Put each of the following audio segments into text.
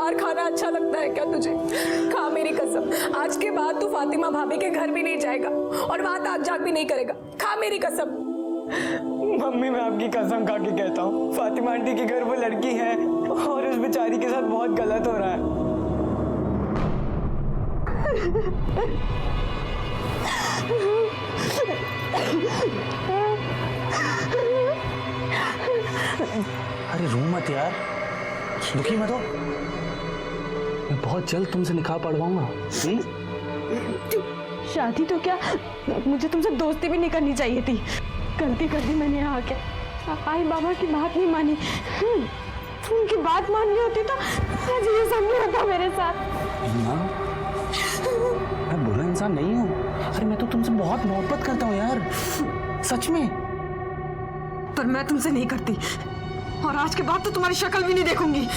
बार खाना अच्छा लगता है क्या तुझे? खा मेरी कसम, आज के बाद तू फातिमा भाभी के घर भी नहीं जाएगा और वहां ताक झाक भी नहीं करेगा। खा मेरी कसम। मम्मी मैं आपकी कसम खा के कहता हूँ, फातिमा आंटी के घर वो लड़की है और उस बेचारी के साथ बहुत गलत हो रहा है। अरे रो मत यार, दुखी मत हो, मैं बहुत जल्द तुमसे निकाह पढ़वाऊंगा। शादी तो क्या, मुझे तुमसे दोस्ती भी नहीं करनी चाहिए थी। गलती कर दी मैंने आके। आई बाबा की बात नहीं मानी। उनकी बात माननी होती तो आज ये सब नहीं होता मेरे साथ। मैं बुरा इंसान नहीं हूँ। अरे मैं तो तुमसे बहुत मोहब्बत करता हूँ यार, सच में। पर मैं तुमसे नहीं करती और आज के बाद तो तुम्हारी शक्ल भी नहीं देखूंगी।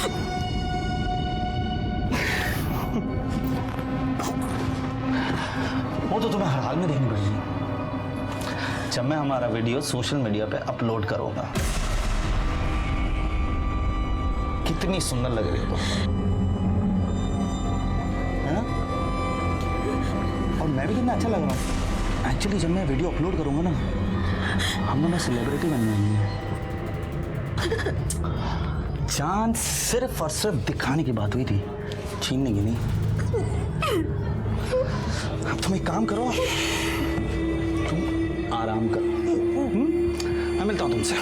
वो तो तुम्हें हर हाल में देखनी पड़ेगी जब मैं हमारा वीडियो सोशल मीडिया पे अपलोड करूंगा। कितनी सुंदर लग रही हो तुम, है ना? और मैं भी कितना अच्छा लग रहा हूँ। एक्चुअली जब मैं वीडियो अपलोड करूंगा ना, हम दोनों सेलिब्रिटी बन जाएंगे। जान सिर्फ और सिर्फ दिखाने की बात हुई थी, छीनने की नहीं। अब तुम एक काम करो, तुम आराम करो। मैं मिलता हूं तुमसे।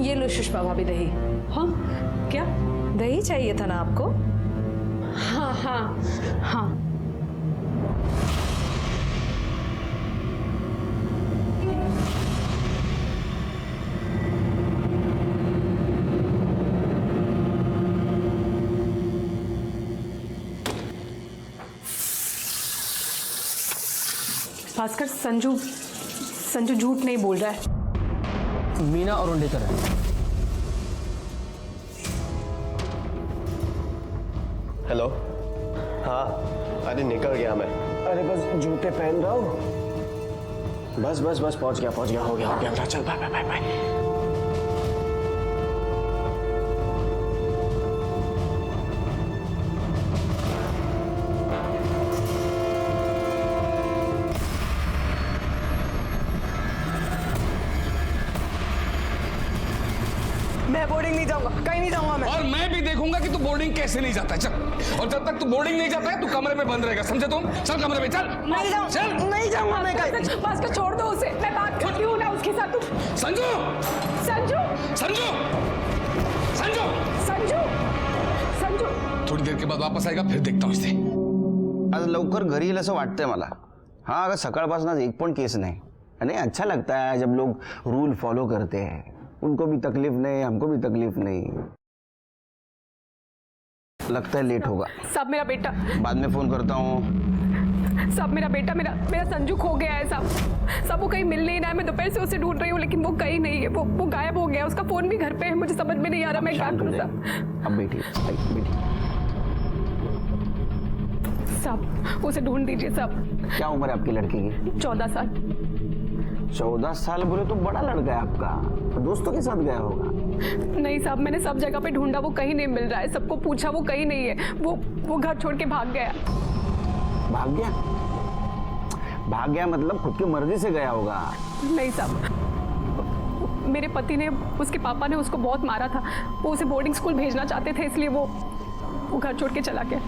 ये लो सुषमा भाभी दही। हाँ क्या? दही चाहिए था ना आपको? हाँ हाँ हाँ। भास्कर, संजू झूठ नहीं बोल रहा है। मीना और उंडेकर है। हेलो। हाँ, अरे निकल गया मैं। अरे बस जूते पहन रहा हूँ। बस पहुंच गया, हो गया। चल बाय बाय बाय। मैं बोर्डिंग नहीं जाऊंगा, कहीं नहीं जाऊंगा मैं। और मैं भी देखूंगा कि तू बोर्डिंग कैसे नहीं जाता है। चल, और जब तक तू बोर्डिंग नहीं जाता है तू कमरे में बंद रहेगा, समझे तुम? चल कमरे में चल। नहीं जाऊंगा, चल। नहीं जाऊंगा मैं कहीं। भास्कर छोड़ दो उसे, मैं बात करती हूँ ना उसके साथ। संजू, संजू संजू, संजू, संजू संजू थोड़ी देर के बाद वापस आएगा, फिर देखता हूँ इसे। आज लवकर घरी येईल असं वाटतंय मला। हाँ, अगर सकाळपासून आज एक पण केस नाही। नहीं, अच्छा लगता है जब लोग रूल फॉलो करते हैं। उनको भी तकलीफ नहीं, हमको भी तकलीफ नहीं। लगता है लेट होगा। सब मेरा बेटा, बाद में फोन करता हूँ। सब मेरा बेटा, मेरा संजू खो गया है। सब वो कहीं मिल नहीं रहा है। मैं दोपहर से उसे ढूंढ रही हूँ लेकिन वो कहीं नहीं है। वो गायब हो गया। उसका फोन भी घर पे है। मुझे समझ में नहीं आ रहा मैं क्या करूँ। अब बैठिए, बैठिए। सब उसे ढूंढ दीजिए। सब। क्या उम्र है आपकी लड़की की? 14 साल। 14 साल बोले तो बड़ा लड़का है आपका। तो दोस्तों के साथ गया होगा। नहीं साहब, मैंने सब जगह पे ढूंढा, वो कहीं नहीं मिल रहा है। सबको पूछा, वो कहीं नहीं है। वो घर छोड़ के भाग गया। भाग गया? भाग गया मतलब खुद की मर्जी से गया होगा। नहीं साहब, मेरे पति ने, उसके पापा ने उसको बहुत मारा था। वो उसे बोर्डिंग स्कूल भेजना चाहते थे, इसलिए वो घर छोड़ के चला गया।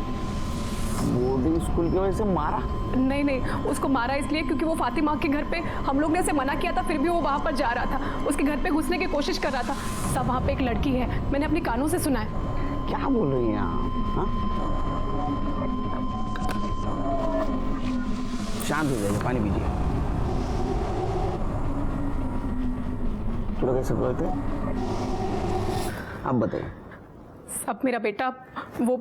बोर्डिंग स्कूल की वजह से मारा? नहीं, उसको मारा इसलिए क्योंकि वो फातिमा के घर पे, हम लोग ने उसे मना किया था, फिर भी वो वहाँ पर जा रहा था। उसके घर पे घुसने की कोशिश कर रहा था। सब वहाँ पे एक लड़की है, मैंने अपने कानों से सुना है। क्या बोल रही हैं आप? हाँ? शांत हो जाइए, पानी पीजिए। थोड़ा कैसे बोलते? आप बताइए। सब मेरा बेटा, वो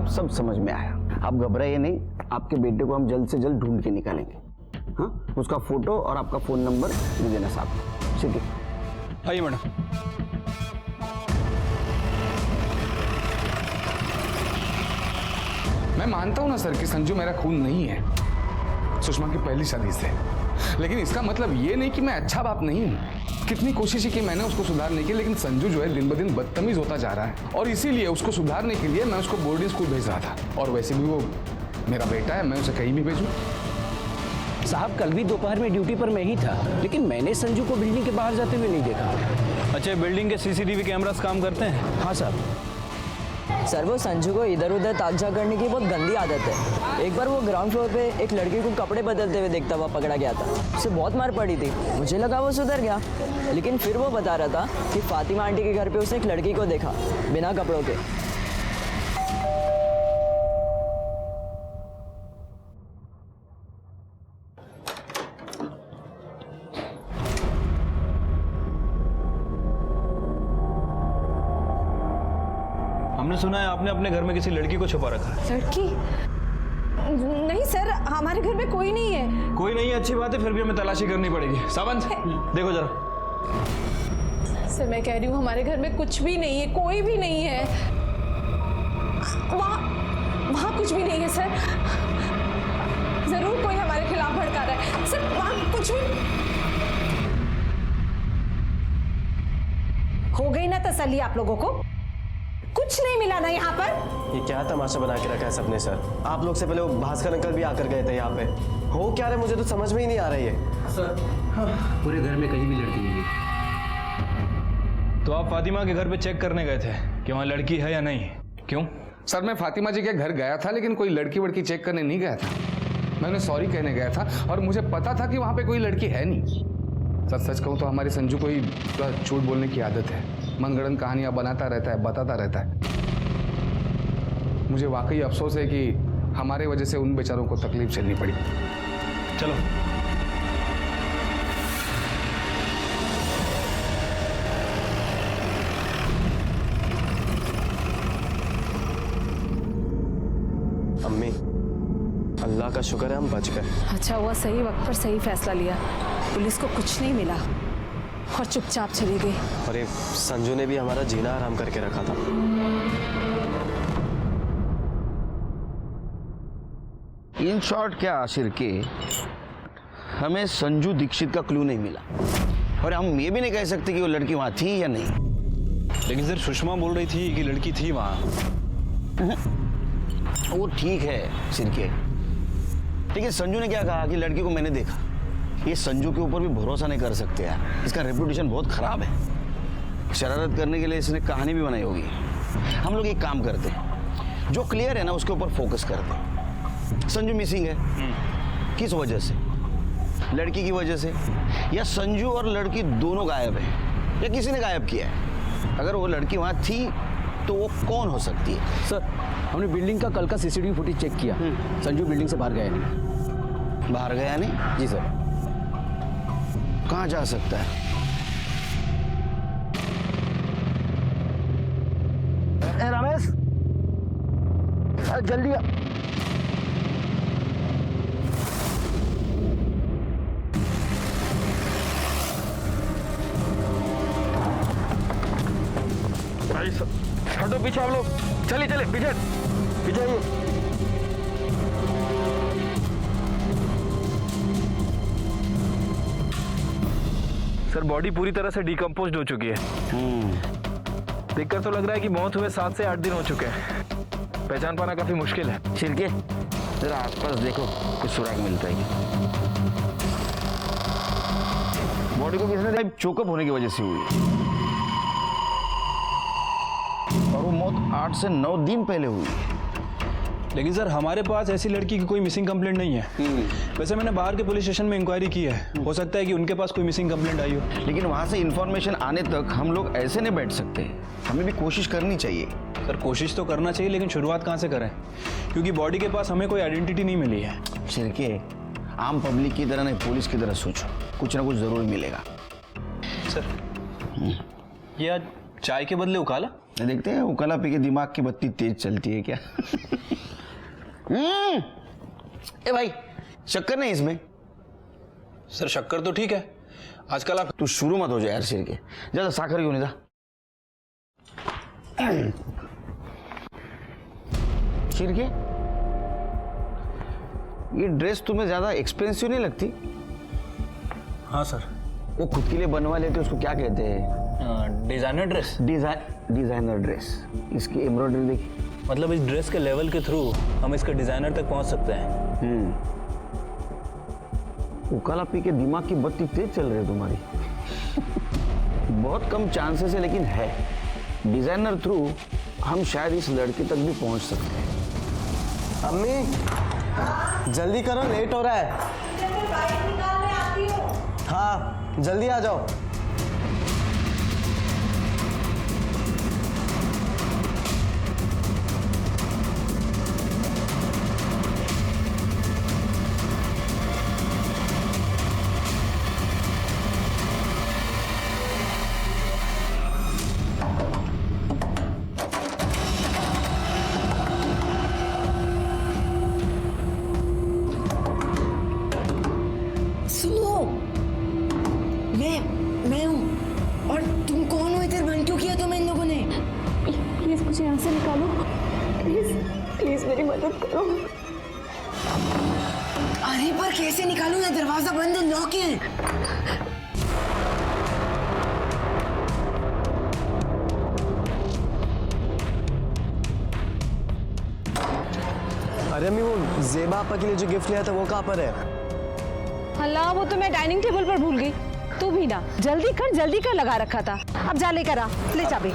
सब समझ में आया। आप घबराइए नहीं, आपके बेटे को हम जल्द से जल्द ढूंढ के निकालेंगे। हाँ, उसका फोटो और आपका फ़ोन नंबर दे देना साहब। ठीक है, आइए मैडम। मैं मानता हूं ना सर कि संजू मेरा खून नहीं है, सुषमा की पहली शादी से, लेकिन इसका मतलब ये नहीं कि मैं अच्छा बाप नहीं हूं। कितनी कोशिश की मैंने उसको सुधारने की, लेकिन संजू जो है दिन ब दिन बदतमीज होता जा रहा है, और इसीलिए उसको सुधारने के लिए मैं उसको बोर्डिंग स्कूल भेज रहा था। और वैसे भी वो मेरा बेटा है, मैं उसे कहीं भी भेजूं। साहब कल भी दोपहर में ड्यूटी पर मैं ही था, लेकिन मैंने संजू को बिल्डिंग के बाहर जाते हुए नहीं देखा। अच्छा, बिल्डिंग के सीसीटीवी कैमरास काम करते हैं? हाँ साहब। सर वो संजू को इधर उधर ताजा करने की बहुत गंदी आदत है। एक बार वो ग्राउंड फ्लोर पे एक लड़की को कपड़े बदलते हुए देखता हुआ पकड़ा गया था। उसे बहुत मार पड़ी थी, मुझे लगा वो सुधर गया, लेकिन फिर वो बता रहा था कि फातिमा आंटी के घर पे उसने एक लड़की को देखा बिना कपड़ों के। हमने सुना है आपने अपने घर में किसी लड़की को छुपा रखा है। लड़की? नहीं सर, हमारे घर में कोई नहीं है। कोई नहीं है, अच्छी बात है, फिर भी हमें तलाशी करनी पड़ेगी। सावंत देखो जरा। सर मैं कह रही हूँ हमारे घर में कुछ भी नहीं है, कोई भी नहीं है। वहाँ कुछ भी नहीं है सर। जरूर कोई हमारे खिलाफ भड़का रहा है सर, वहाँ कुछ भी। हो गई ना तसल्ली आप लोगों को? कुछ नहीं मिला ना यहाँ पर? ये क्या तमाशा बना के रखा है सबने सर? आप लोग से पहले वो भास्कर अंकल भी आकर गए थे यहाँ पे। हो क्या रहे मुझे तो समझ में ही नहीं आ रही है सर। पूरे घर में कहीं भी लड़की नहीं है। तो आप फातिमा के घर पे चेक करने गए थे कि वहाँ लड़की है या नहीं? क्यों? सर मैं फातिमा जी के घर गया था, लेकिन कोई लड़की वड़की चेक करने नहीं गया था। मैं उन्हें सॉरी कहने गया था, और मुझे पता था कि वहाँ पे कोई लड़की है नहीं। सच कहूँ तो हमारे संजू को ही झूठ बोलने की आदत है, मनगढ़ंत कहानियां बनाता रहता है, बताता रहता है। मुझे वाकई अफसोस है कि हमारे वजह से उन बेचारों को तकलीफ झेलनी पड़ी। चलो। अम्मी, अल्लाह का शुक्र है हम बच गए। अच्छा हुआ सही वक्त पर सही फैसला लिया। पुलिस को कुछ नहीं मिला और चुपचाप चली गई। और ये संजू ने भी हमारा जीना आराम करके रखा था। इन शॉर्ट क्या आशिर के, हमें संजू दीक्षित का क्लू नहीं मिला, और हम ये भी नहीं कह सकते कि वो लड़की वहां थी या नहीं। लेकिन सर सुषमा बोल रही थी कि लड़की थी वहाँ। वो ठीक है सिरके, लेकिन संजू ने क्या कहा कि लड़की को मैंने देखा। ये संजू के ऊपर भी भरोसा नहीं कर सकते यार, इसका रेपुटेशन बहुत खराब है। शरारत करने के लिए इसने कहानी भी बनाई होगी। हम लोग एक काम करते हैं, जो क्लियर है ना उसके ऊपर फोकस करते हैं। संजू मिसिंग है, किस वजह से? लड़की की वजह से, या संजू और लड़की दोनों गायब है, या किसी ने गायब किया है? अगर वो लड़की वहाँ थी तो वो कौन हो सकती है? सर हमने बिल्डिंग का कल का सीसीटीवी फुटेज चेक किया, संजू बिल्डिंग से बाहर गया नहीं। बाहर गया नहीं? जी सर। कहाँ जा सकता है? रमेश जल्दी आ। भाई हटो पीछे आप लोग, चलिए चलिए पीछे पीछे आइए। सर बॉडी पूरी तरह से डिकम्पोज हो चुकी है। देखकर तो लग रहा है कि मौत हुए 7 से 8 दिन हो चुके हैं। पहचान पाना काफी मुश्किल है। छिलके जरा आसपास देखो, कुछ सुराग मिलता है। बॉडी को किसने चोकअप होने की वजह से हुई, और वो मौत 8 से 9 दिन पहले हुई है। लेकिन सर हमारे पास ऐसी लड़की की कोई मिसिंग कंप्लेंट नहीं है। वैसे मैंने बाहर के पुलिस स्टेशन में इंक्वायरी की है, हो सकता है कि उनके पास कोई मिसिंग कंप्लेंट आई हो। लेकिन वहां से इंफॉर्मेशन आने तक हम लोग ऐसे नहीं बैठ सकते, हमें भी कोशिश करनी चाहिए। सर कोशिश तो करना चाहिए, लेकिन शुरुआत कहाँ से करें, क्योंकि बॉडी के पास हमें कोई आइडेंटिटी नहीं मिली है। छिलके आम पब्लिक की तरह नहीं, पुलिस की तरह सोचो, कुछ ना कुछ जरूर मिलेगा। सर ये आज चाय के बदले उकाला? देखते हैं उकाला पी के दिमाग की बत्ती तेज चलती है क्या? ए भाई, शक्कर नहीं इसमें? सर शक्कर तो ठीक है, आजकल आप तू शुरू मत हो जाए यार सिर के। ज्यादा साकर क्यों नहीं था? सिर के ये ड्रेस तुम्हें ज्यादा एक्सपेंसिव नहीं लगती? हाँ सर। वो खुद के लिए बनवा लेते उसको क्या कहते हैं? Designer dress. Designer dress. इसकी एम्ब्रॉयडरी देखी? मतलब इस ड्रेस के लेवल के थ्रू हम इसके डिजाइनर तक पहुंच सकते हैं। उकाला पी के दिमाग की बत्ती तेज चल रही है तुम्हारी। बहुत कम चांसेस है लेकिन है। डिजाइनर थ्रू हम शायद इस लड़के तक भी पहुंच सकते हैं। अम्मी जल्दी करो, लेट हो रहा है। हाँ जल्दी आ जाओ। सुनो, मैं हूँ। और तुम कौन हो? इधर बंद क्यों किया तुम्हें इन लोगों ने? प्लीज मुझे यहाँ से निकालो, प्लीज प्लीज मेरी मदद करो। अरे पर कैसे निकालूं? ना दरवाजा बंद है, लॉक है। अरे अम्मी वो जेबा आपा के लिए जो गिफ्ट लिया था वो कहाँ पर है? अल्लाह, वो तो मैं डाइनिंग टेबल पर भूल गई। तू भी ना जल्दी कर लगा रखा था। अब जा लेकर आ, ले चाबी।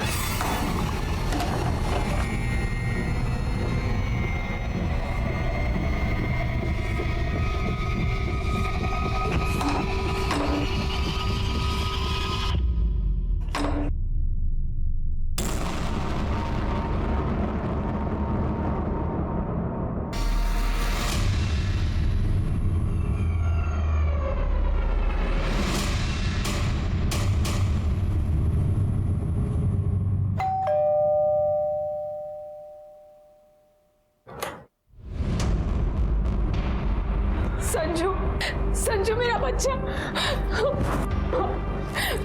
संजू मेरा बच्चा,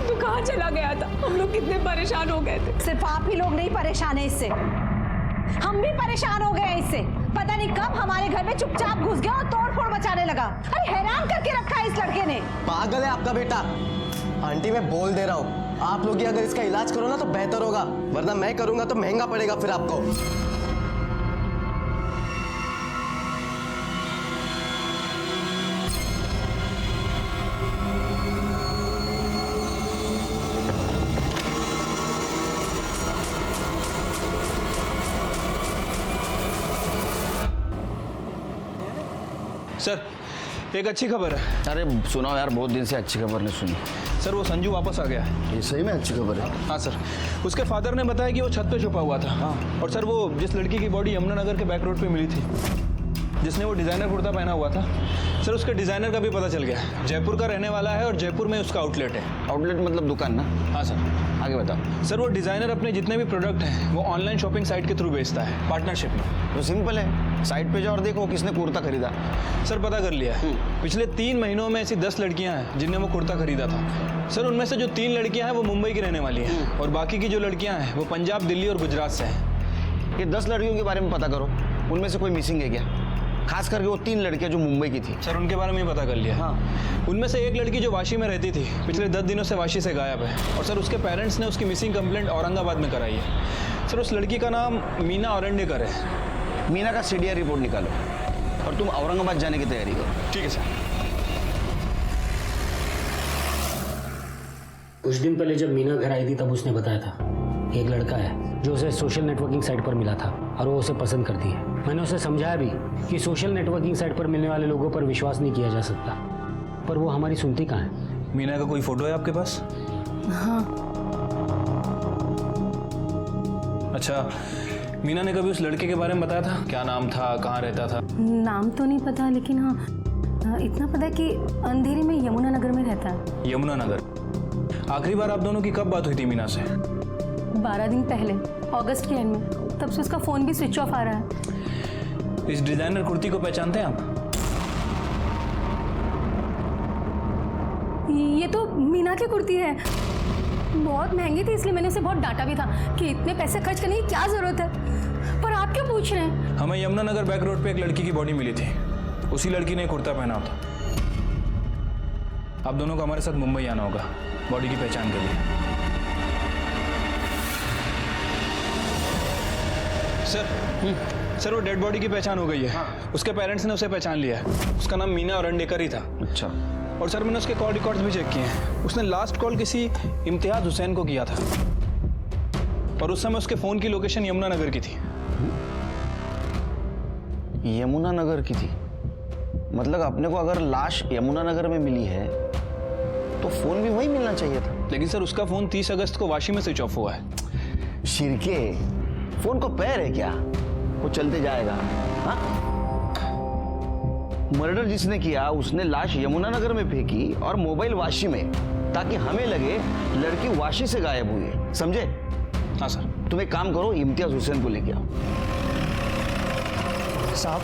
तू कहाँ चला गया था? हम लोग कितने परेशान हो गए थे। सिर्फ आप ही लोग नहीं परेशान है इससे, हम भी परेशान हो गए हैं इससे। पता नहीं कब हमारे घर में चुपचाप घुस गया और तोड़-फोड़ मचाने लगा। अरे हैरान करके रखा है इस लड़के ने। पागल है आपका बेटा। आंटी मैं बोल दे रहा हूँ, आप लोग ही अगर इसका इलाज करो ना तो बेहतर होगा, वरना मैं करूंगा तो महंगा पड़ेगा फिर आपको। सर एक अच्छी खबर है। अरे सुनाओ यार, बहुत दिन से अच्छी खबर नहीं सुनी। सर वो संजू वापस आ गया है। ये सही में अच्छी खबर है? हाँ सर, उसके फादर ने बताया कि वो छत पे छुपा हुआ था। हाँ। और सर वो जिस लड़की की बॉडी यमुनानगर के बैक रोड पे मिली थी, जिसने वो डिज़ाइनर कुर्ता पहना हुआ था, सर उसके डिज़ाइनर का भी पता चल गया। जयपुर का रहने वाला है और जयपुर में उसका आउटलेट है। आउटलेट मतलब दुकान ना? हाँ सर। आगे बताओ। सर वो डिज़ाइनर अपने जितने भी प्रोडक्ट हैं वो ऑनलाइन शॉपिंग साइट के थ्रू बेचता है, पार्टनरशिप में। तो सिंपल है, साइट पे जाओ और देखो किसने कुर्ता खरीदा। सर पता कर लिया है, पिछले 3 महीनों में ऐसी 10 लड़कियां हैं जिनने वो कुर्ता खरीदा था। सर उनमें से जो 3 लड़कियां हैं वो मुंबई की रहने वाली हैं और बाकी की जो लड़कियां हैं वो पंजाब, दिल्ली और गुजरात से हैं। ये 10 लड़कियों के बारे में पता करो, उनमें से कोई मिसिंग है क्या? खास करके वो 3 लड़कियां जो मुंबई की थी। सर उनके बारे में पता कर लिया। हाँ। उनमें से एक लड़की जो वाशी में रहती थी, पिछले 10 दिनों से वाशी से गायब है और सर उसके पेरेंट्स ने उसकी मिसिंग कंप्लेंट औरंगाबाद में कराई है। सर उस लड़की का नाम मीना औरंडेकर है। मीना का सीडीआर रिपोर्ट निकालो और तुम औरंगाबाद जाने की तैयारी करो। ठीक है सर। कुछ दिन पहले जब मीना घर आई थी तब उसने बताया था एक लड़का है जो उसे सोशल नेटवर्किंग साइट पर मिला था और वो उसे पसंद करती है। मैंने उसे समझाया भी कि सोशल नेटवर्किंग साइट पर मिलने वाले लोगों पर विश्वास नहीं किया जा सकता, पर वो हमारी सुनती कहाँ है। मीना का कोई फोटो है आपके पास? हाँ। अच्छा, मीना ने कभी उस लड़के के बारे में बताया था? क्या नाम था, कहाँ रहता था? नाम तो नहीं पता, लेकिन हाँ इतना पता है कि अंधेरी में यमुनानगर में रहता है। यमुनानगर। आखिरी बार आप दोनों की कब बात हुई थी मीना से? 12 दिन पहले, अगस्त के एंड में। तब से उसका फ़ोन भी स्विच ऑफ आ रहा है। इस डिजाइनर कुर्ती को पहचानते हैं आप? ये तो मीना की कुर्ती है। बहुत महंगी थी, इसलिए मैंने उसे बहुत डांटा भी था कि इतने पैसे खर्च करने की क्या ज़रूरत है। पर आप क्यों पूछ रहे हैं? हमें यमुनानगर बैक रोड पे एक लड़की की बॉडी मिली थी। उसी लड़की ने कुर्ता पहना था। आप दोनों को हमारे साथ मुंबई आना होगा बॉडी की पहचान के लिए। सर वो डेड बॉडी की पहचान हो गई है। उसके पेरेंट्स ने उसे पहचान लिया है। उसका नाम मीना औरंडेकर ही था। अच्छा। और सर मैंने उसके कॉल रिकॉर्ड्स भी चेक किए हैं। उसने लास्ट कॉल किसी इम्तियाज हुसैन को किया था और उस समय उसके फोन की लोकेशन यमुनानगर की थी। यमुनानगर की थी? मतलब अपने को अगर लाश यमुनानगर में मिली है तो फोन भी वहीं मिलना चाहिए था। लेकिन सर उसका फोन 30 अगस्त को वाशी में स्विच ऑफ हुआ है। शिरके, फोन को पैर है क्या? वो चलते जाएगा। हाँ? मर्डर जिसने किया उसने लाश यमुनानगर में फेंकी और मोबाइल वाशी में, ताकि हमें लगे लड़की वाशी से गायब हुई है। समझे? हाँ सर। तुम एक काम करो, इम्तियाज हुसैन को लेके आओ। साहब,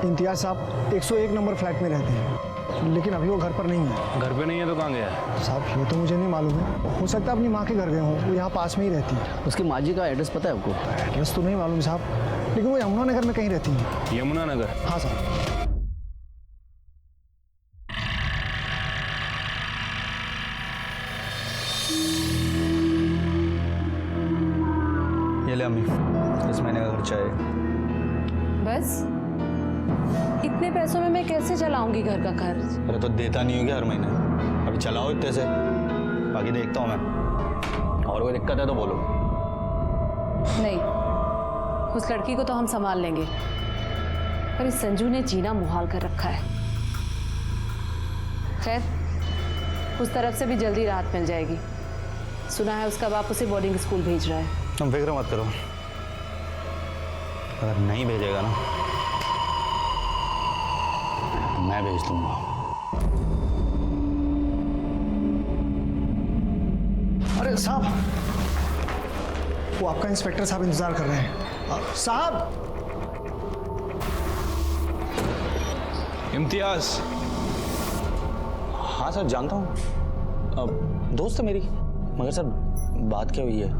इम्तियाज साहब 101 नंबर फ्लैट में रहते हैं, लेकिन अभी वो घर पर नहीं है। घर पे नहीं है तो कहाँ गया है? साहब ये तो मुझे नहीं मालूम है। हो सकता है अपनी माँ के घर गए हों, वो यहाँ पास में ही रहती है। उसकी माँ जी का एड्रेस पता है आपको? एड्रेस तो नहीं मालूम साहब, लेकिन वो यमुनानगर में कहीं रहती है। यमुनानगर? हाँ साहब। ये ले अम्मी, इस महीने का खर्चा है। बस इतने पैसों में मैं कैसे चलाऊंगी घर का खर्च? अरे तो देता नहीं हो क्या हर महीने? अभी चलाओ इतने से, बाकी देखता हूँ मैं। और कोई दिक्कत है तो बोलो। नहीं, उस लड़की को तो हम संभाल लेंगे, पर इस संजू ने जीना मुहाल कर रखा है। खैर, उस तरफ से भी जल्दी राहत मिल जाएगी। सुना है उसका बाप उसे बोर्डिंग स्कूल भेज रहा है। तुम फिक्र मत करो, अगर नहीं भेजेगा ना मैं भेज दूंगा। अरे साहब, वो आपका इंस्पेक्टर साहब इंतजार कर रहे हैं। साहब! इम्तियाज। हाँ सर जानता हूँ, दोस्त है मेरी। मगर सर बात क्या हुई है?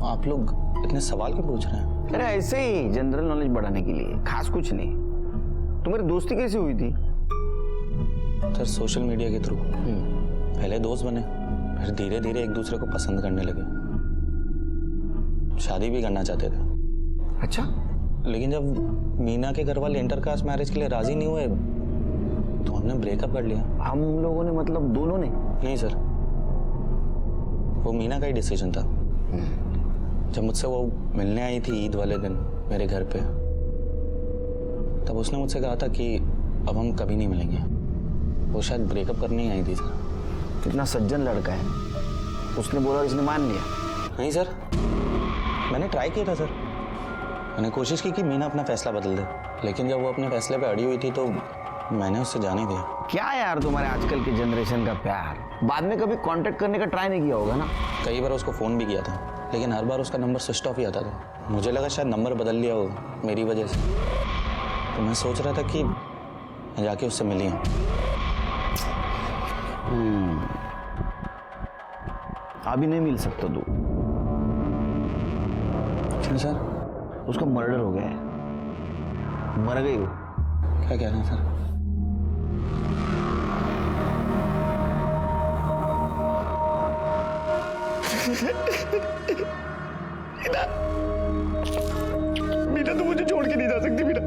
आप लोग इतने सवाल क्यों पूछ रहे हैं? अरे ऐसे ही जनरल नॉलेज बढ़ाने के लिए, खास कुछ नहीं। तुम्हारी दोस्ती कैसे हुई थी? सर सोशल मीडिया के थ्रू। पहले दोस्त बने, फिर धीरे धीरे एक दूसरे को पसंद करने लगे, शादी भी करना चाहते थे। अच्छा। लेकिन जब मीना के घर वाले इंटर कास्ट मैरिज के लिए राजी नहीं हुए तो हमने ब्रेकअप कर लिया। हम लोगों ने मतलब दोनों ने? नहीं सर, वो मीना का ही डिसीजन था। जब मुझसे वो मिलने आई थी ईद वाले दिन मेरे घर पे, तब उसने मुझसे कहा था कि अब हम कभी नहीं मिलेंगे। वो शायद ब्रेकअप करने ही आई थी सर। कितना सज्जन लड़का है। उसने बोला और इसने मान लिया? नहीं सर, मैंने ट्राई किया था सर। मैंने कोशिश की कि मीना अपना फैसला बदल दे, लेकिन जब वो अपने फैसले पे अड़ी हुई थी तो मैंने उससे जाने दिया। क्या यार तुम्हारे आजकल के जनरेशन का प्यार। बाद में कभी कांटेक्ट करने का ट्राई नहीं किया होगा ना? कई बार उसको फ़ोन भी किया था, लेकिन हर बार उसका नंबर स्विच ऑफ ही आता था। मुझे लगा शायद नंबर बदल लिया हो मेरी वजह से, तो मैं सोच रहा था कि मैं जाके उससे मिली हूँ। अभी नहीं मिल सकता तू। क्यों सर? उसका मर्डर हो गया है, मर गई वो। क्या कह रहे हैं सर? मीना तो मुझे छोड़ के नहीं जा सकती। मीना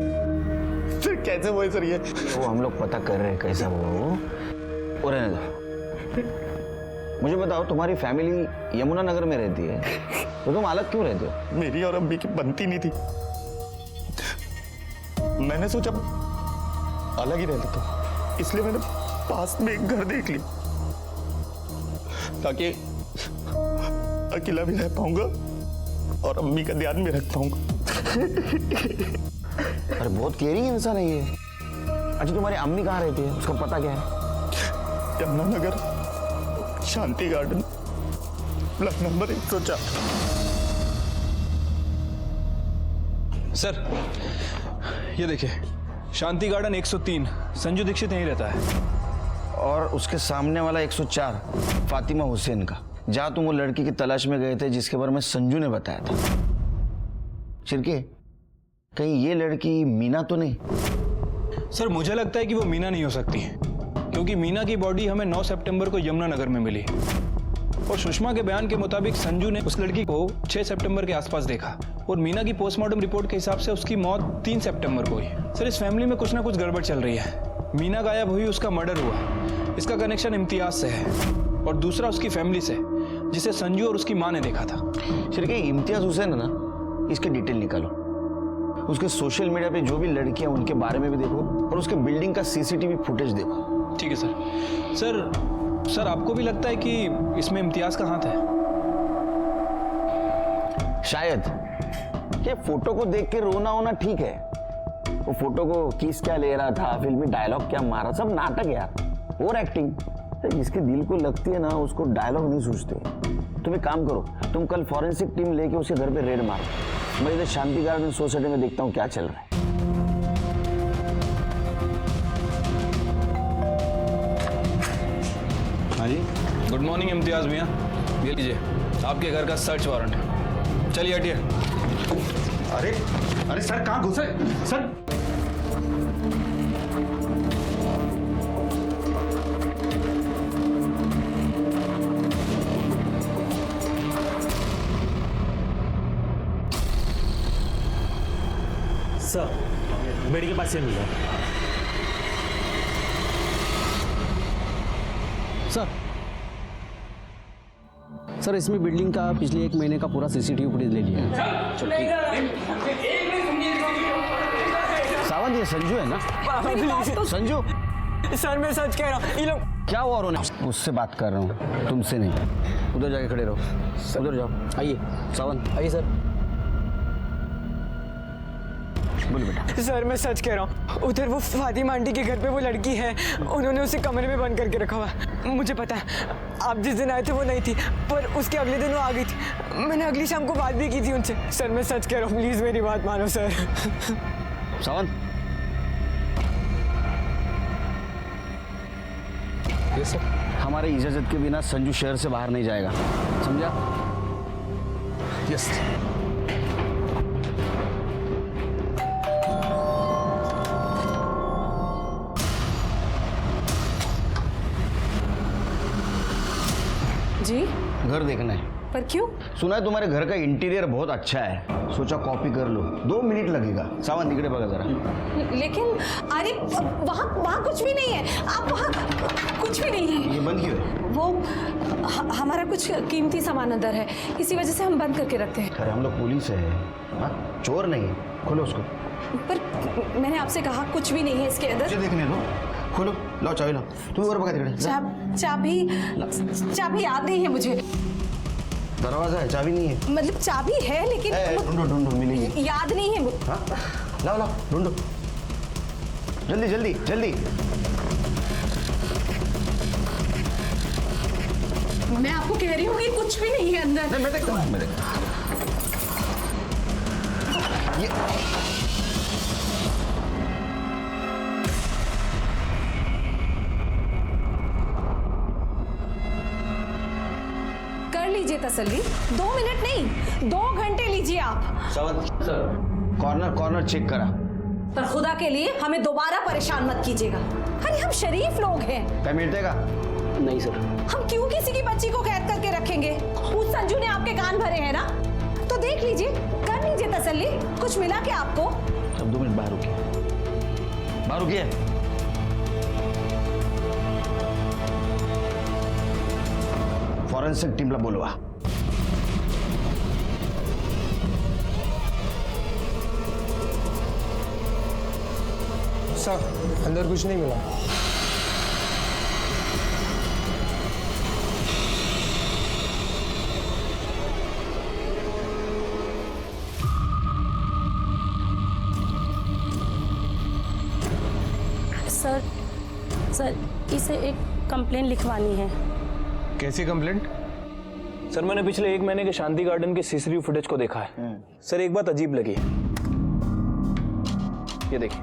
फिर कैसे हुआ सर ये? वो हम लोग पता कर रहे हैं कैसा हुआ वो। और रहने दो। मुझे बताओ, तुम्हारी फैमिली यमुनानगर में रहती है तो तुम अलग क्यों रहते हो? मेरी और अम्मी की बनती नहीं थी, मैंने सोचा अलग ही रह लेता हूं, इसलिए मैंने पास में एक घर देख लिया ताकि अकेला भी रह पाऊंगा और अम्मी का ध्यान भी रख पाऊंगा। अरे बहुत केयरिंग इंसान है ये। अच्छा तुम्हारी अम्मी कहाँ रहती है, उसका पता क्या है? यमुनानगर, शांति गार्डन। Flat number 104। सर ये देखिए, शांति गार्डन 103, संजू दीक्षित यहीं रहता है। और उसके सामने वाला 104 फातिमा हुसैन का, जहां तुम वो लड़की की तलाश में गए थे जिसके बारे में संजू ने बताया था। शिरके, कहीं ये लड़की मीना तो नहीं? सर मुझे लगता है कि वो मीना नहीं हो सकती, क्योंकि मीना की बॉडी हमें 9 सितंबर को यमुनानगर में मिली और सुषमा के बयान के मुताबिक संजू ने उस लड़की को 6 सितंबर के आसपास देखा और मीना की पोस्टमार्टम रिपोर्ट के हिसाब से उसकी मौत 3 सितंबर को हुई। सर इस फैमिली में कुछ ना कुछ गड़बड़ चल रही है। मीना गायब हुई, उसका मर्डर हुआ, इसका कनेक्शन इम्तियाज से है और दूसरा उसकी फैमिली से, जिसे संजू और उसकी माँ ने देखा था। शिरके, इम्तियाज हुसैन है ना, इसके डिटेल निकालो। उसके सोशल मीडिया पे जो भी लड़कियां उनके बारे में भी देखो और उसके बिल्डिंग का सीसीटीवी फुटेज देखो। ठीक है सर। सर आपको भी लगता है कि इसमें इम्तियाज का हाथ है? शायद। ये फोटो को देख के रोना होना ठीक है, वो फोटो को किस क्या ले रहा था, फिल्मी डायलॉग क्या मारा, सब नाटक यार, और एक्टिंग। जिसके दिल को लगती है ना उसको डायलॉग नहीं सूझते। तुम एक काम करो, तुम कल फॉरेंसिक टीम लेके उसके घर पे रेड मारो। मैं इधर शांति गार्डन सोसाइटी में देखता हूँ क्या चल रहा है। हाँ जी, गुड मॉर्निंग इम्तियाज मियाँ, ये लीजिए आपके घर का सर्च वारंट। चलिए हटिए। अरे सर कहाँ घुसे सर? सर बेड के पास से मिला। सर इसमें बिल्डिंग का पिछले 1 महीने का पूरा सीसीटीवी फुटेज ले लिया। सावंत, ये संजू है ना? संजू सर मैं सच कह रहा हूँ। ये लोग क्या हुआ? उन्होंने उससे बात कर रहा हूँ, तुमसे नहीं। उधर जाके खड़े रहो, उधर जाओ। आइए सावंत, आइए सर। बोलो बेटा। सर मैं सच कह रहा हूँ, उधर वो फातिमा आंटी के घर पे वो लड़की है, उन्होंने उसे कमरे में बंद करके रखा हुआ। मुझे पता है आप जिस दिन आए थे वो नहीं थी, पर उसके अगले दिन वो आ गई थी। मैंने अगली शाम को बात भी की थी उनसे। सर मैं सच कह रहा हूँ, प्लीज मेरी बात मानो सर। सावंत, ये सर हमारे इजाजत के बिना संजू शहर से बाहर नहीं जाएगा, समझा? यस। जी घर देखना है। पर क्यों? सुना है तुम्हारे घर का इंटीरियर बहुत अच्छा है, सोचा कॉपी कर लो। 2 मिनट लगेगा। सावंत इकड़े बघा जरा। लेकिन अरे वहाँ कुछ भी नहीं है। आप वहाँ कुछ भी नहीं है। ये बंद क्यों है? वो हमारा कुछ कीमती सामान अंदर है, इसी वजह से हम बंद करके रखते हैं। अरे हम लोग पुलिस है, हाँ? चोर नहीं है। खोलो उसको। पर मैंने आपसे कहा कुछ भी नहीं है इसके अंदर। मुझे देखने दो। खोलो, लाओ चाबी लाओ। तुम और बघा तिकडे। चाबी याद नहीं है मुझे। दरवाजा है, चाबी नहीं है। मतलब चाबी है लेकिन ढूंढो ढूंढो, मिलेगी। याद नहीं है। हाँ? लाओ लाओ ढूंढो, जल्दी जल्दी जल्दी। मैं आपको कह रही हूँ कि कुछ भी नहीं है अंदर। नहीं, मैं देखता हूँ, मैं देखता हूँ। ये कर लीजिए तसल्ली। 2 मिनट नहीं, 2 घंटे लीजिए आप। सावंत सर, कॉर्नर चेक करा। पर खुदा के लिए हमें दोबारा परेशान मत कीजिएगा। अरे हम शरीफ लोग हैं। क्या मिलतेगा? नहीं सर। हम क्यों किसी की बच्ची को कैद करके रखेंगे? उस संजू ने आपके कान भरे हैं ना, तो देख लीजिए, कर लीजिए तसल्ली। कुछ मिला क्या आपको? अब 2 मिनट बाहर रुकिए, बाहर रुकिए। फॉरेंसिक टीमला बोलवा। सर अंदर कुछ नहीं मिला। सर इसे एक कंप्लेंट लिखवानी है। कैसी कंप्लेंट? सर मैंने पिछले 1 महीने के शांति गार्डन के सीसीटीवी फुटेज को देखा है। सर एक बात अजीब लगी। ये देखिए,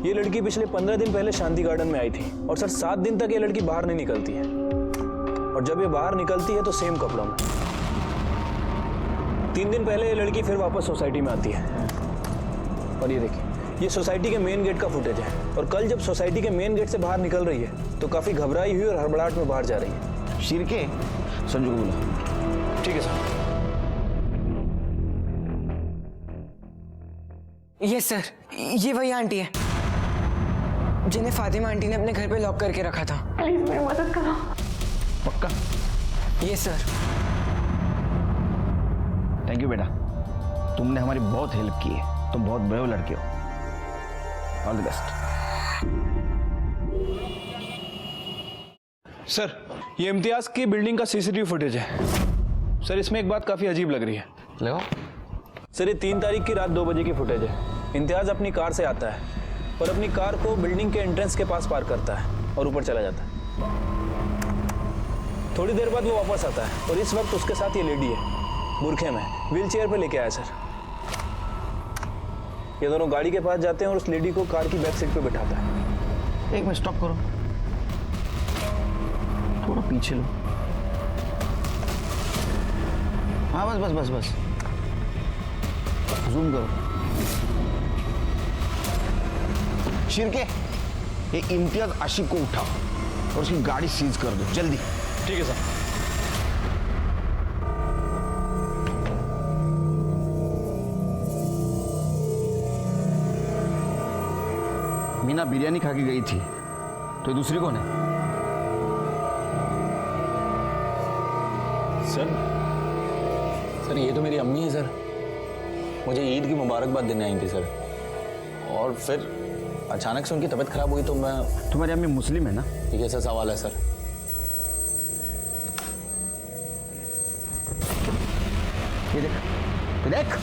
ये लड़की पिछले 15 दिन पहले शांति गार्डन में आई थी और सर 7 दिन तक ये लड़की बाहर नहीं निकलती है, और जब ये बाहर निकलती है तो सेम कपड़ों में। 3 दिन पहले ये लड़की फिर वापस सोसाइटी में आती है। और ये देखिए, ये सोसाइटी के मेन गेट का फुटेज है, और कल जब सोसाइटी के मेन गेट से बाहर निकल रही है तो काफी घबराई हुई और हड़बड़ाहट में बाहर जा रही है। शिरके, संजू को बुला। ठीक है सर। यस सर, ये वही आंटी है जिन्हें फातिमा आंटी ने अपने घर पे लॉक करके रखा था। प्लीज मेरी मदद करो। पक्का? Yes sir. थैंक यू बेटा, तुमने हमारी बहुत हेल्प की है। तुम बहुत ब्रेव लड़के हो। All the best. सर ये इम्तियाज की बिल्डिंग का सीसीटीवी फुटेज है। सर इसमें एक बात काफी अजीब लग रही है। लगाओ। सर ये 3 तारीख की रात 2 बजे की फुटेज है। इम्तियाज अपनी कार से आता है और अपनी कार को बिल्डिंग के एंट्रेंस के पास पार्क करता है और ऊपर चला जाता है। थोड़ी देर बाद वो वापस आता है और इस वक्त उसके साथ ये लेडी है, बुरखे में, व्हील चेयर पर लेके आया सर। ये दोनों गाड़ी के पास जाते हैं और उस लेडी को कार की बैक सीट पे बिठाता है। एक मिनट स्टॉप करो, थोड़ा पीछे लो। हाँ बस बस बस बस, जूम करो। शिरके, ये इम्तियाज आशिक को उठाओ और उसकी गाड़ी सीज कर दो जल्दी। ठीक है सर। मीना बिरयानी खा के गई थी, तो दूसरी कौन है? सर ये तो मेरी अम्मी है सर। मुझे ईद की मुबारकबाद देने आई थी सर, और फिर अचानक से उनकी तबीयत खराब हुई तो मैं। तुम्हारी अम्मी मुस्लिम है ना? ये कैसा सवाल है सर? ये देख,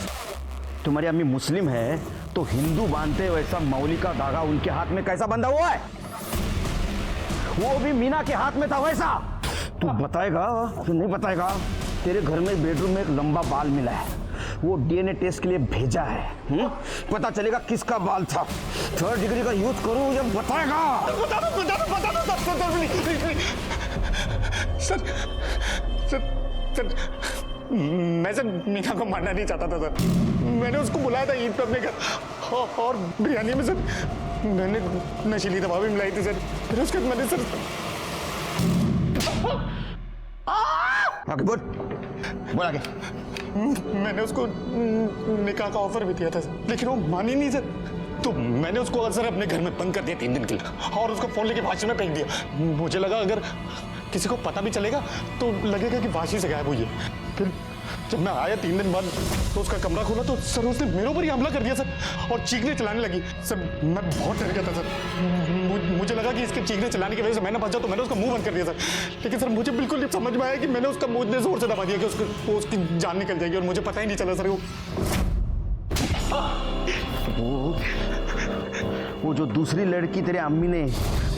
तुम्हारी अम्मी मुस्लिम है तो हिंदू बांधते वैसा मौली का धागा उनके हाथ में कैसा बंधा हुआ है? वो भी मीना के हाथ में था वैसा। तू बताएगा कि नहीं बताएगा? तेरे घर में बेडरूम में एक लंबा बाल मिला है, वो डीएनए टेस्ट के लिए भेजा है। पता चलेगा किसका बाल था। 3rd डिग्री का यूज करूं जब बताएगा। बता दो सर, मैं सर मीना को मारना नहीं चाहता था सर। मैंने उसको बुलाया था ईद पे अपने घर, और बिरयानी में सर मैंने नशीली दवा भी मिलाई थी सर। फिर उसके बाद मैंने सर आगे बोल आगे। मैंने उसको निकाह का ऑफर भी दिया था सर, लेकिन वो मानी नहीं सर। तो मैंने उसको सर अपने घर में बंद कर दिया 3 दिन के लिए, और उसको फोन लेके भाषण में फेंक दिया। मुझे लगा अगर किसी को पता भी चलेगा तो लगेगा कि वाशी से गायब हुई है। फिर जब मैं आया 3 दिन बाद तो उसका कमरा खोला तो सर उसने मेरे ऊपर ही हमला कर दिया सर, और चीखने चलाने लगी सर। मैं बहुत डर गया था सर। मुझे लगा कि इसके चीखने चलाने की वजह से मैं ना बचा, तो मैंने उसका मुंह बंद कर दिया सर। लेकिन सर मुझे बिल्कुल नहीं समझ में आया कि मैंने उसका मुंह इतने जोर से दबा दिया कि उसकी जान निकल जाएगी, और मुझे पता ही नहीं चला सर। वो जो दूसरी लड़की तेरे अम्मी ने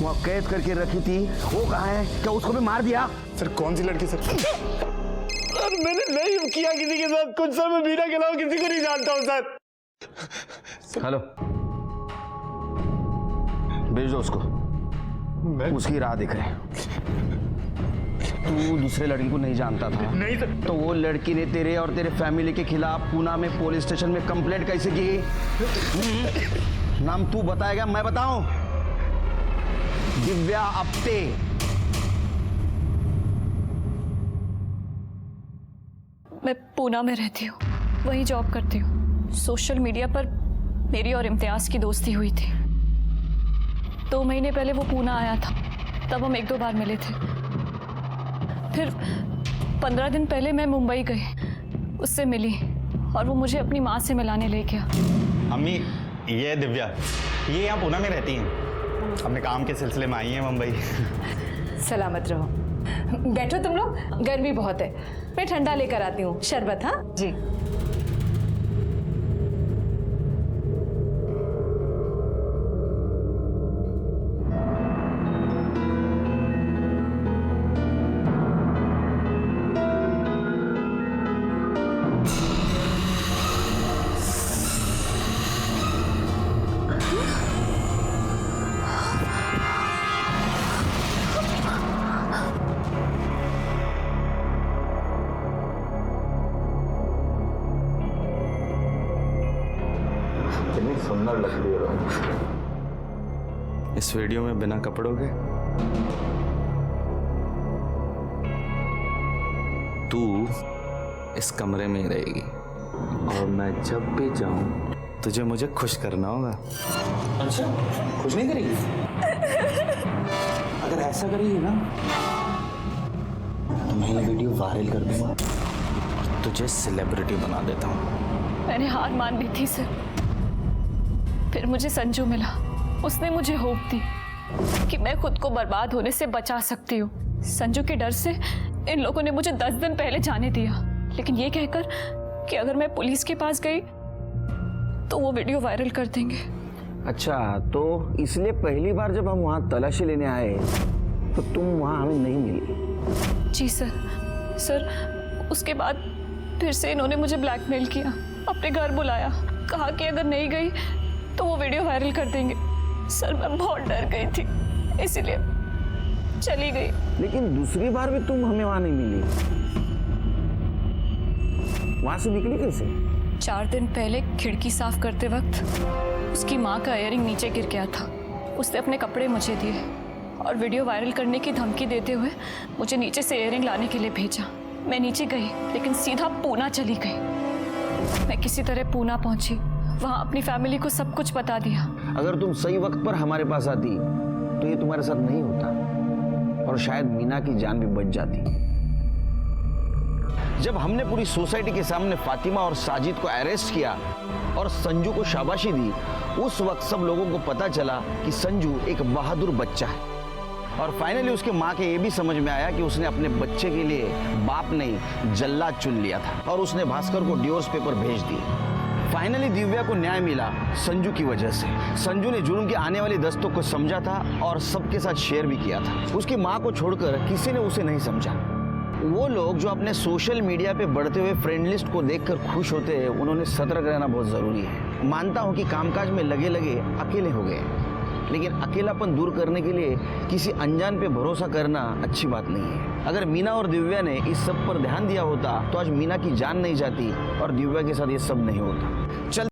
वहाँ कैद करके रखी थी, वो कहाँ है? क्या उसको भी मार दिया? सर कौन सी लड़की सर? सर मैंने नहीं किया किसी के साथ कुछ सर। मैं मीना के अलावा किसी को नहीं जानता हूँ सर। हेलो, भेज दो उसको, उसकी राह देख रहे हैं। तू दूसरे लड़की को नहीं जानता था? नहीं सर। तो वो लड़की ने तेरे और तेरे फैमिली के खिलाफ पूना में पुलिस स्टेशन में कंप्लेंट कैसे की? नाम तू बताएगा मैं बताऊं? दिव्या आप्टे। मैं पूना में रहती हूँ, वहीं जॉब करती हूँ। सोशल मीडिया पर मेरी और इम्तियाज की दोस्ती हुई थी। 2 महीने पहले वो पूना आया था, तब हम 1-2 बार मिले थे। फिर 15 दिन पहले मैं मुंबई गई, उससे मिली और वो मुझे अपनी माँ से मिलाने ले गया। अम्मी, ये है दिव्या, ये यहाँ पूना में रहती हैं, अपने काम के सिलसिले में आई हैं मुंबई। सलामत रहो। बैठो तुम लोग, गर्मी बहुत है, मैं ठंडा लेकर आती हूँ। शरबत? हाँ जी। कितनी सुंदर लग रही हो इस वीडियो में बिना कपड़ों के। तू इस कमरे में ही रहेगी और मैं जब भी जाऊं तुझे मुझे खुश करना होगा। अच्छा, खुश नहीं करेगी? अगर ऐसा करेगी ना तो मैं ये वीडियो वायरल कर दूंगा और तुझे सेलिब्रिटी बना देता हूँ। मैंने हार मान ली थी सर, फिर मुझे संजू मिला। उसने मुझे होप दी कि मैं खुद को बर्बाद होने से बचा सकती हूँ। संजू के डर से इन लोगों ने मुझे 10 दिन पहले जाने दिया, लेकिन ये कहकर कि अगर मैं पुलिस के पास गई तो वो वीडियो वायरल कर देंगे। अच्छा, तो इसलिए पहली बार जब हम वहाँ तलाशी लेने आए तो तुम वहाँ हमें नहीं मिली? जी सर, उसके बाद फिर से इन्होंने मुझे ब्लैकमेल किया, अपने घर बुलाया, कहा कि अगर नहीं गई तो वो वीडियो वायरल कर देंगे। सर मैं बहुत डर गई थी, इसीलिए चली गई। लेकिन दूसरी बार भी तुम हमें वहाँ नहीं मिली, वहाँ से निकली कैसे? 4 दिन पहले खिड़की साफ करते वक्त उसकी माँ का इयररिंग नीचे गिर गया था। उसने अपने कपड़े मुझे दिए और वीडियो वायरल करने की धमकी देते हुए मुझे नीचे से इयररिंग लाने के लिए भेजा। मैं नीचे गई लेकिन सीधा पूना चली गई। मैं किसी तरह पूना पहुंची, वहां अपनी फैमिली को सब कुछ बता दिया। अगर तुम सही वक्त पर हमारे पास आती तो ये तुम्हारे साथ नहीं होता और शायद मीना की जान भी बच जाती। जब हमने पूरी सोसाइटी के सामने फातिमा और साजिद को अरेस्ट किया और संजू को शाबाशी दी, उस वक्त सब लोगों को पता चला कि संजू एक बहादुर बच्चा है। और फाइनली उसके माँ के ये भी समझ में आया कि उसने अपने बच्चे के लिए बाप नहीं जल्लाद चुन लिया था और उसने भास्कर को डिवोर्स पेपर भेज दिए। फाइनली दिव्या को न्याय मिला संजू की वजह से। संजू ने जुर्म की आने वाली दस्तों को समझा था और सबके साथ शेयर भी किया था। उसकी माँ को छोड़कर किसी ने उसे नहीं समझा। वो लोग जो अपने सोशल मीडिया पे बढ़ते हुए फ्रेंड लिस्ट को देखकर खुश होते हैं, उन्होंने सतर्क रहना बहुत जरूरी है। मानता हूँ कि कामकाज में लगे लगे अकेले हो गए, लेकिन अकेलापन दूर करने के लिए किसी अनजान पे भरोसा करना अच्छी बात नहीं है। अगर मीना और दिव्या ने इस सब पर ध्यान दिया होता तो आज मीना की जान नहीं जाती और दिव्या के साथ ये सब नहीं होता। चल